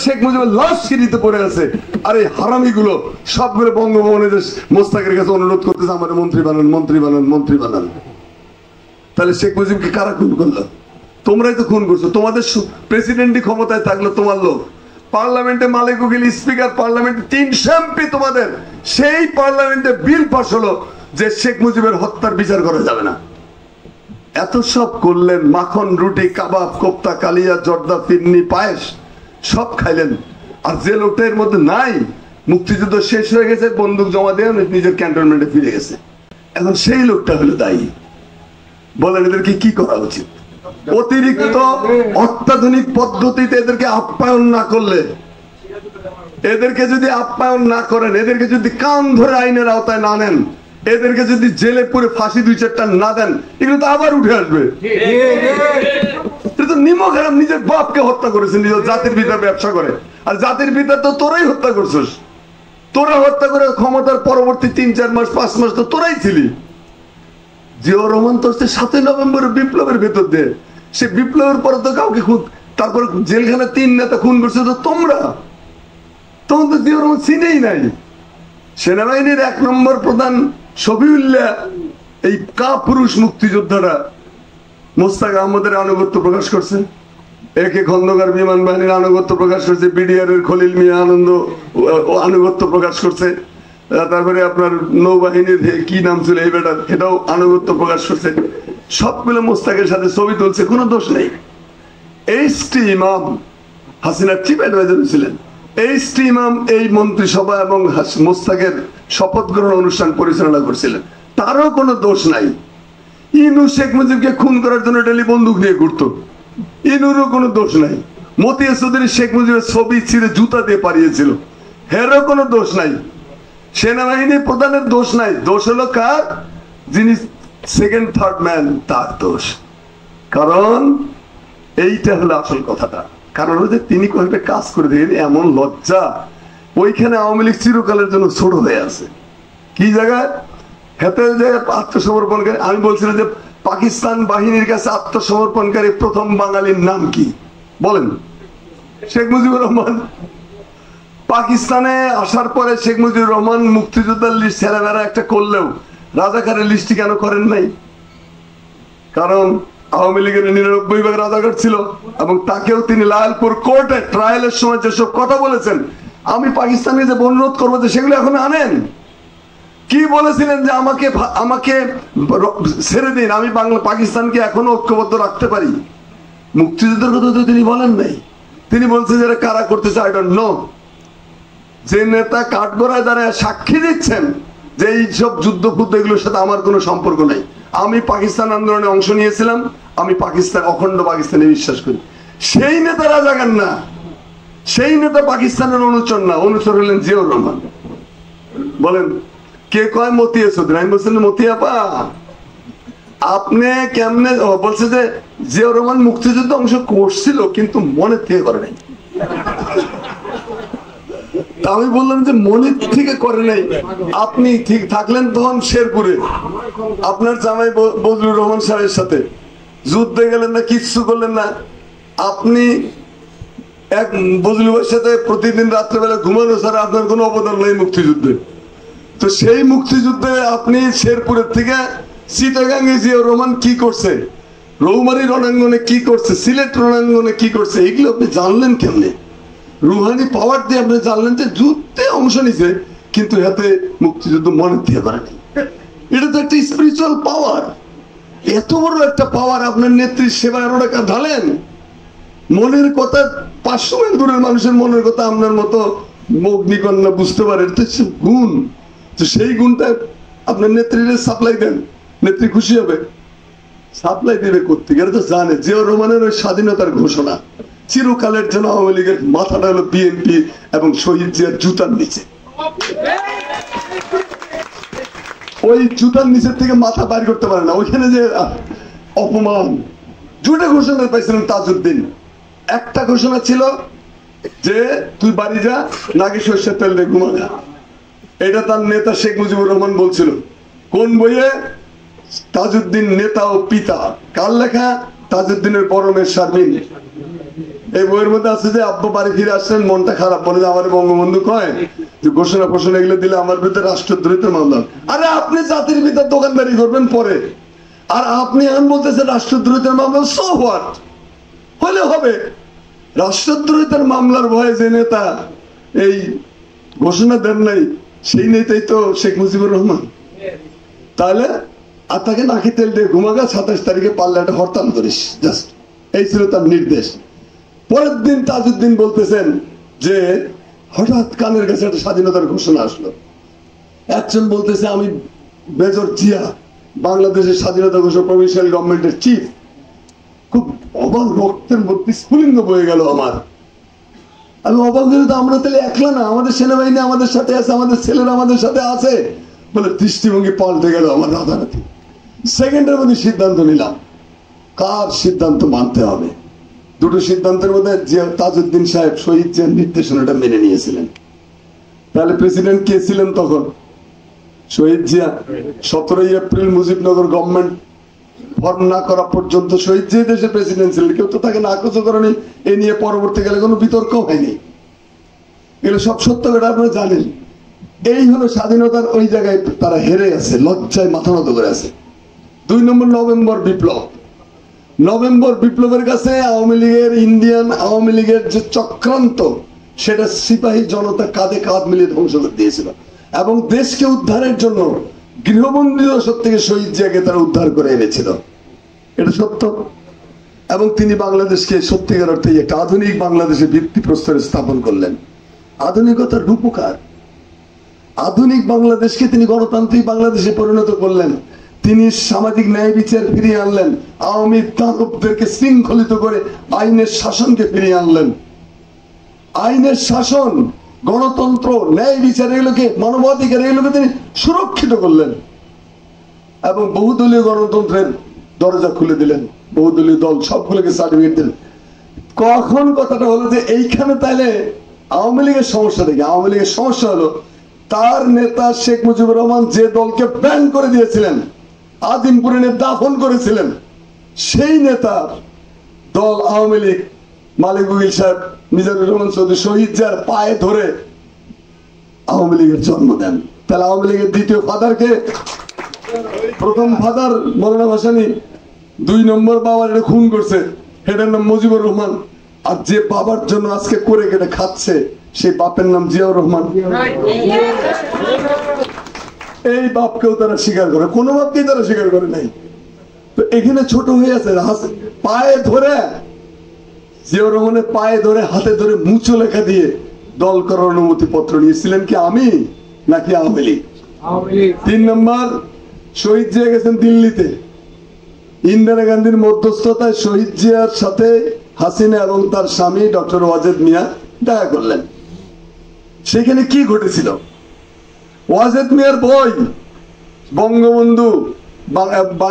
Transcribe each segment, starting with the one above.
শেখ মুজিবের লাশ সিঁড়িতে পড়ে আছে, আর এই হারামিগুলো সবগুলো বঙ্গভবনে মোস্তাকের কাছে অনুরোধ করতেছে আমাদের মন্ত্রী বানান, মন্ত্রী বানান, মন্ত্রী বানান। তাহলে শেখ মুজিবকে কারা খুন করলো? তোমরাই তো খুন করছো। তোমাদের প্রেসিডেন্টই ক্ষমতায় থাকলো তোমার লোক, পার্লামেন্টে মালিক উকিল স্পিকার, পার্লামেন্টে 300 এমপি তোমাদের, সেই পার্লামেন্টে বিল পাস হলো যে শেখ মুজিবের হত্যার বিচার করা যাবে না। এত সব করলেন, মাখন, রুটি, কাবাব, কোপ্তা, কালিয়া, জর্দা, ফিরনি, পায়েস সব খাইলেন। আর যে লোকটা এর মধ্যে নাই, মুক্তিযুদ্ধ শেষ হয়ে গেছে, বন্দুক জমা দিয়ে নিজের ক্যান্টনমেন্টে ফিরে গেছে, এখন সেই লোকটা হলো দায়ী। বলেন এদেরকে কি করা উচিত? অতিরিক্ত অত্যাধুনিক পদ্ধতিতে এদেরকে আপ্যায়ন না করলে, এদেরকে যদি আপ্যায়ন না করেন, এদেরকে যদি কান ধরে আইনের আওতায় না নেন, এদেরকে যদি জেলে পুরে ফাঁসি 2-4টা না দেন, এগুলো তো আবার উঠে আসবে। নিমক হারাম নিজের বাপকে হত্যা করেছে, নিজের জাতির পিতার ব্যবসা করে। আর জাতির পিতা তো তোরাই হত্যা করছিস। তোরা হত্যা করে ক্ষমতার পরবর্তী 3-4 মাস 5 মাস তো তোরাই ছিলি। জিয়াউর রহমান তো 7 নভেম্বর বিপ্লবের ভেতর দিয়ে, সে বিপ্লবের পরে তো কাউকে খুন, তারপর জেলখানে 3 নেতা খুন করছে তো তোমরা। তখন তো জিয়াউর রহমান চিনেই নাই। সেনাবাহিনীর 1 নম্বর প্রধান শফিউল্লাহ, এই কাপুরুষ মুক্তিযোদ্ধারা মোস্তাক আহমদের আনুগত্য প্রকাশ করছে, একে খন্দকার বিমান বাহিনীর আনুগত্য প্রকাশ করছে, বিডিআর এর খলিল মিয়া আনুগত্য প্রকাশ করছে, তারপরে আপনার নৌবাহিনীর কি নাম ছিল এই বেটার, এটাও আনুগত্য প্রকাশ করছে। সবগুলো মোস্তাকের সাথে ছবি তুলছে, কোনো দোষ নেই। এইচটি ইমাম হাসিনার চিফ অ্যাডভাইজার ছিলেন। এইচটি ইমাম এই মন্ত্রিসভা এবং মোস্তাকের শপথ গ্রহণ অনুষ্ঠান পরিচালনা করছিলেন, তারও কোনো দোষ নাই। ইনু শেখ মুজিবকে খুন করার জন্য ডেলি বন্দুক নিয়ে ঘুরতো, ইনুরও কোনো দোষ নাই। মতিয়া চৌধুরী শেখ মুজিবের ছবি ছিঁড়ে জুতা দিয়ে পাঠিয়েছিল, হেরও কোনো দোষ নাই। সেনাবাহিনী প্রধানের দোষ নাই, দোষ হলো কার? যিনি সেকেন্ড থার্ড ম্যান, তার দোষ। কারণ এইটা হলো আসল কথাটা। কারণ হচ্ছে তিনি কয়েকটা কাজ করে দেখেন, এমন লজ্জা। ওইখানে আওয়ামী লীগ চিরকালের জন্য ছোট হয়ে আছে। কি জায়গায়? হেতে যে আত্মসমর্পণকারী, আমি বলছিলাম যে পাকিস্তান বাহিনীর কাছে আত্মসমর্পণকারী প্রথম বাঙালির নাম কি বলেন? শেখ মুজিবুর রহমান। পাকিস্তানে আসার পরে শেখ মুজিবুর রহমান মুক্তিযোদ্ধার লিস্ট ছেলেমেয়েরা একটা করলেও রাজাকারের লিস্টটি কেন করেন নাই? কারণ আওয়ামী লীগের 99 ভাগ রাজাকার ছিল, এবং তাকেও তিনি লালপুর কোর্টে ট্রায়ালের সময় যেসব কথা বলেছেন, আমি পাকিস্তানে যে অনুরোধ করবো যে সেগুলো এখন আনেন। কি বলেছিলেন? যে আমাকে ছেড়ে দিন, আমি পাকিস্তানকে এখনো ঐক্যবদ্ধ রাখতে পারি। মুক্তিযুদ্ধের কথা তো তিনি বলেন নাই। তিনি বলছেন যে কারা করতেছে আই ডোন্ট নো। যে নেতা কাঠগড়ায় দাঁড়ায় সাক্ষী দিচ্ছেন যে এইসব যুদ্ধ ফুদ্ধ এগুলোর সাথে আমার কোনো সম্পর্ক নাই, আমি পাকিস্তান আন্দোলনে অংশ নিয়েছিলাম, আমি পাকিস্তান, অখণ্ড পাকিস্তানে বিশ্বাস করি, সেই নেতা রাজাকার না, সেই নেতা পাকিস্তানের অনুচর না। অনুচর হলেন জিয়াউর রহমান। বলেন কে কয় মতিয়া চৌধুরী? আমি বলছিলাম মতিয়া আপা আপনি কেমনে? বলছে যে জিয়াউর রহমান মুক্তিযুদ্ধ অংশ করছিল কিন্তু মনে থেকে করে নাই। আমি বললাম যে মনে থেকে করে নাই, আপনি ঠিক থাকলেন তখন শেরপুরে আপনার জামাই বজলুর রহমান সাহেবের সাথে যুদ্ধে গেলেন না, কিচ্ছু করলেন না। আপনি এক বজলুর সাথে প্রতিদিন রাত্রেবেলা ঘুমানো ছাড়া আপনার কোনো অবদান নাই মুক্তিযুদ্ধে। তো সেই মুক্তিযুদ্ধে আপনি শেরপুরের থেকে চিটাগাঙ্গে জিয়াউর রহমান কি করছে, রৌমারী রণাঙ্গনে কি করছে, সিলেট রণাঙ্গনে কি করছে, এগুলো আপনি জানলেন কেমনে? রুহানি পাওয়ার দিয়ে আপনি জানলেন যে যুদ্ধে অংশ নিছে, কিন্তু হাতে মুক্তিযুদ্ধ মনে দিয়ে পারেনি। এটা তো একটা স্পিরিচুয়াল পাওয়ার। এত বড় একটা পাওয়ার আপনার নেত্রীর সেবায় টাকা ঢালেন। মনের কথা 500 মাইল দূরের মানুষের মনের কথা আপনার মতো অগ্নিকন্যা বুঝতে পারে, এটা হচ্ছে গুণ। তো সেই গুণটা আপনার নেত্রীর সাপ্লাই দেন, নেত্রী খুশি হবে। সাপ্লাই দেবে করতে গেলে তো জানে জিয়াউর রহমানের ওই স্বাধীনতার ঘোষণা চিরকালের জন্য আওয়ামী লীগের মাথাটা হলো বিএনপি এবং শহীদ জিয়ার জুতার নিচে। ওই জুতার নিচের থেকে মাথা বাইর করতে পারে না। ওইখানে যে অপমান, দুটা ঘোষণা পাইছিলেন তাজউদ্দিন। একটা ঘোষণা ছিল যে তুই বাড়ি যা, নাকি সর্ষের তেল দিয়ে ঘুমা যা। এটা তার নেতা শেখ মুজিবুর রহমান বলছিল। কোন বইয়ে? তাজউদ্দিন নেতা ও পিতা। কার লেখা? তাজউদ্দিনের বড় মেয়ে শারমিন। এই বইয়ের মধ্যে আছে যে আব্বা বাড়ি ফিরে আসছেন, মনটা খারাপ, বলে যে আমার বঙ্গবন্ধু কয় যে ঘোষণা ফোষণা এগুলো দিলে আমার বিরুদ্ধে রাষ্ট্রদ্রোহিতার মামলা। আরে আপনি জাতির ভিতর দোকানদারি করবেন পরে, আর আপনি এখন বলতেছেন রাষ্ট্রদ্রোহিতার মামলা। সো হোয়াট, হলে হবে। রাষ্ট্রদ্রোহিতার মামলার ভয়ে যে নেতা এই ঘোষণা দেন নাই, সেই নেতাই তো শেখ মুজিবুর রহমান। তাহলে আর তাকে নাকি তেল দিয়ে ঘুমাগা, 27 তারিখে পারলে একটা হরতাল করিস, জাস্ট এই ছিল তার নির্দেশ। পরের দিন তাজউদ্দিন বলতেছেন যে হঠাৎ কানের কাছে একটা স্বাধীনতার ঘোষণা আসলো। একজন বলতেছে আমি মেজর জিয়া, বাংলাদেশের স্বাধীনতা ঘোষণা প্রভিন্সিয়াল গভর্নমেন্টের চিফ। খুব অবাক, রক্তের মধ্যে স্ফুলিঙ্গ বয়ে গেল আমার। আমি অবাক হয়ে, তো আমরা তাহলে একলা না, আমাদের সেনাবাহিনী আমাদের সাথে আছে, আমাদের ছেলেরা আমাদের সাথে আছে। বলে দৃষ্টিভঙ্গি পাল্টে গেল আমার রাতারাতি। সেকেন্ডের মধ্যে সিদ্ধান্ত নিলাম, কার সিদ্ধান্ত মানতে হবে। দুটো সিদ্ধান্তের মধ্যে তাজউদ্দিন সাহেব শহীদ জিয়ার নির্দেশনাটা মেনে নিয়েছিলেন। তাহলে প্রেসিডেন্ট কে ছিলেন তখন? Shaheed Zia. 17 April Mujibnagar government form না করা পর্যন্ত শহীদ জিয়া দেশের প্রেসিডেন্ট ছিলেন। কেউ তো তাকে নাকচ করেনি, এ নিয়ে পরবর্তীকালে কোনো বিতর্ক হয়নি। এগুলো সব সত্য কথা আপনারা জানেন। এই হলো স্বাধীনতার ওই জায়গায় তারা হেরে আছে, লজ্জায় মাথা নত করে আছে। 2 নম্বর নভেম্বর বিপ্লব। নভেম্বর বিপ্লবের কাছে আওয়ামী লীগের, ইন্ডিয়ান আওয়ামী লীগের যে চক্রান্ত, সেটা সিপাহী জনতা কাঁধে কাঁধ মিলিয়ে ধ্বংস করে দিয়েছিল। এবং দেশকে উদ্ধারের জন্য গৃহবন্দী দশক থেকে শহীদ জিয়াকে তারা উদ্ধার করে এনেছিল, এটা সত্য। এবং তিনি বাংলাদেশকে সত্যিকার অর্থে একটা আধুনিক বাংলাদেশের ভিত্তিপ্রস্তরে স্থাপন করলেন। আধুনিকতার রূপকার। আধুনিক বাংলাদেশকে তিনি গণতান্ত্রিক বাংলাদেশে পরিণত করলেন। তিনি সামাজিক ন্যায় বিচার ফিরিয়ে আনলেন, আওয়ামী দানবদেরকে শৃঙ্খলিত করে আইনের শাসনকে ফিরিয়ে আনলেন। আইনের শাসন, গণতন্ত্র, ন্যায় বিচার, এগুলোকে, মানবাধিকার, এগুলোকে তিনি সুরক্ষিত করলেন। এবং বহুদলীয় গণতন্ত্রের দরজা খুলে দিলেন, বহুদলীয় দল সবগুলোকে সার্টিফিকেট দিলেন। কখন কথাটা হলো যে এইখানে তাইলে আওয়ামী লীগের সমস্যা দেখে, আওয়ামী লীগের সমস্যা হলো তার নেতা শেখ মুজিবুর রহমান যে দলকে ব্যান করে দিয়েছিলেন, আদিমপুরে দাফন করেছিলেন, সেই নেতার দল আওয়ামী লীগ, মালিক উকিল সাহেব, মিজানুর রহমান চৌধুরী, শহীদ জিয়ার পায়ে ধরে আওয়ামী লীগের জন্ম দেন। তাহলে আওয়ামী লীগের দ্বিতীয় ফাদারকে, প্রথম ফাদার মৌলানা ভাসানী, 2 নম্বর বাবার এটা খুন করছে, এটার নাম মুজিবুর রহমান। আর যে বাবার জন্য আজকে করে কেটে খাচ্ছে, সেই বাপের নাম জিয়াউর রহমান। এই বাপকেও তারা স্বীকার করে, কোনো বাপকেই তারা স্বীকার করে নাই। তো এখানে ছোট হয়ে আছে, পায়ে ধরে, জিয়াউর রহমানের পায়ে ধরে, হাতে ধরে মুচো লেখা দিয়ে দল করার অনুমতি পত্র নিয়েছিলেন কি আমি নাকি আওয়ামী লীগ? 3 নম্বর, শহীদ জিয়া গেছেন দিল্লিতে, ইন্দিরা গান্ধীর মধ্যস্থতায় শহীদ জিয়ার সাথে হাসিনা এবং তার স্বামী ডক্টর ওয়াজেদ মিয়া দেখা করলেন। সেখানে কি ঘটেছিল? ওয়াজেদ মিয়ার বই বঙ্গবন্ধু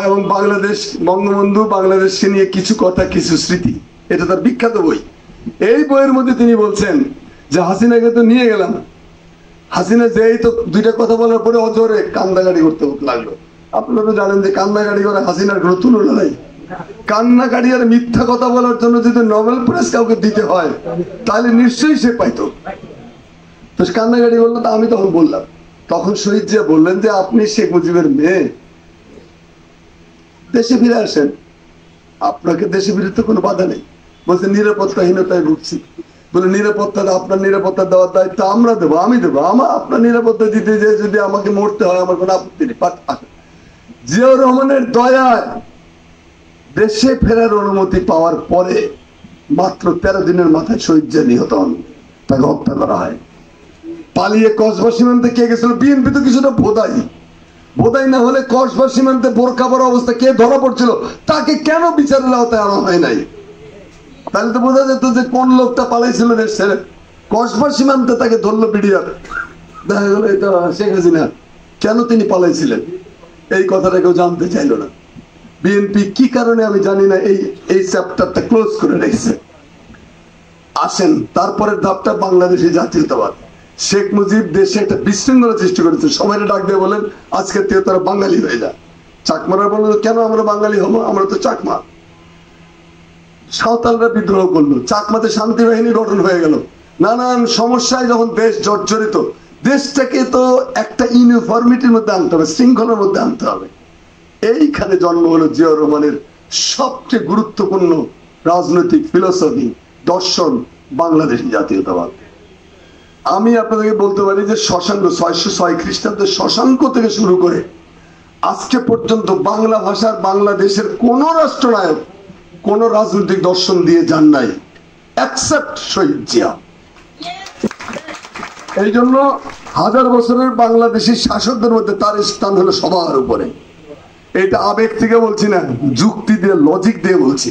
এবং বাংলাদেশ, বঙ্গবন্ধু বাংলাদেশকে নিয়ে কিছু কথা কিছু স্মৃতি, এটা তার বিখ্যাত বই। এই বইয়ের মধ্যে তিনি বলছেন যে হাসিনাকে তো নিয়ে গেলাম, হাসিনা যেই তো 2টা কথা বলার পরে অজরে কান্দাকাটি করতে লাগলো। আপনারা তো জানেন যে কান্নাকাটি করে হাসিনার কোনো তুলনা নাই। কান্নাকাটি আর মিথ্যা কথা বলার জন্য যদি নোবেল প্রাইজ কাউকে দিতে হয়, তাহলে নিশ্চয়ই সে পাইতো। তো কান্নাকাটি করলো, তা আমি তখন বললাম, তখন শহীদ জিয়া বললেন যে আপনি শেখ মুজিবের মেয়ে, দেশে ফিরে আসেন, আপনাকে দেশে ফিরতে কোনো বাধা নেই। বলছে নিরাপত্তাহীনতায় ভুগছি। বলে নিরাপত্তা, আপনার নিরাপত্তা দেওয়ার দায়িত্ব আমরা দেবো, আমি দেবো, আপনার নিরাপত্তা দিতে যে যদি আমাকে মরতে হয় আমার কোনো আপত্তি নেই। জিয়াউর রহমানের দয়ায় দেশে ফেরার অনুমতি পাওয়ার পরে মাত্র 13 দিনের মাথায় শহীদ জিয়া নিহত হন, তাকে হত্যা করা হয়। পালিয়ে কসবা সীমান্তে কে গেছিল? বিএনপি তো কিছুটা বোধাই না হলে কসবা সীমান্তে বোরকা পরা অবস্থা কে ধরা পড়ছিল, তাকে কেন বিচারের আওতায় আনা হয় নাই? তাহলে তো বোঝা যেত যে কোন লোকটা পালাইছিল দেশ ছেড়ে। কসবা সীমান্তে তাকে ধরলো বিডিআর, দেখা গেল এটা শেখ হাসিনা। কেন তিনি পালাইছিলেন এই কথাটা কেউ জানতে চাইল না। বিএনপি কি কারণে আমি জানি না এই চ্যাপ্টারটা ক্লোজ করে রেখেছে। আসেন তারপরের ধাপটা বাংলাদেশি জাতীয়তাবাদ। শেখ মুজিব দেশে একটা বিশৃঙ্খলা সৃষ্টি করেছে। সবাইকে ডাক দিয়ে বলেন আজকে তারা বাঙালি হয়ে যায়। চাকমারা বলল কেন আমরা বাঙালি হবো, আমরা তো চাকমা। সাঁওতালরা বিদ্রোহ করলো, চাকমাতে শান্তি বাহিনী গঠন হয়ে গেল, নানান সমস্যায় যখন দেশ জর্জরিত, দেশটাকে তো একটা ইউনিফর্মিটির মধ্যে আনতে হবে, শৃঙ্খলার মধ্যে আনতে হবে। এইখানে জন্ম হলো জিয়াউর রহমানের সবচেয়ে গুরুত্বপূর্ণ রাজনৈতিক ফিলোসফি, দর্শন, বাংলাদেশী জাতীয়তাবাদ। আমি আপনাদেরকে বলতে পারি যে শশাঙ্ক 606 খ্রিস্টাব্দে শশাঙ্ক থেকে শুরু করে আজকে পর্যন্ত বাংলা ভাষার বাংলাদেশের কোন রাষ্ট্রনায়ক কোন রাজনৈতিক দর্শন দিয়ে যান নাই, এক্সেপ্ট শহীদ জিয়া। এই জন্য হাজার বছরের বাংলাদেশি শাসকদের মধ্যে তার স্থান হলো সবার উপরে। এটা আবেগ থেকে বলছি না, যুক্তি দিয়ে, লজিক দিয়ে বলছি।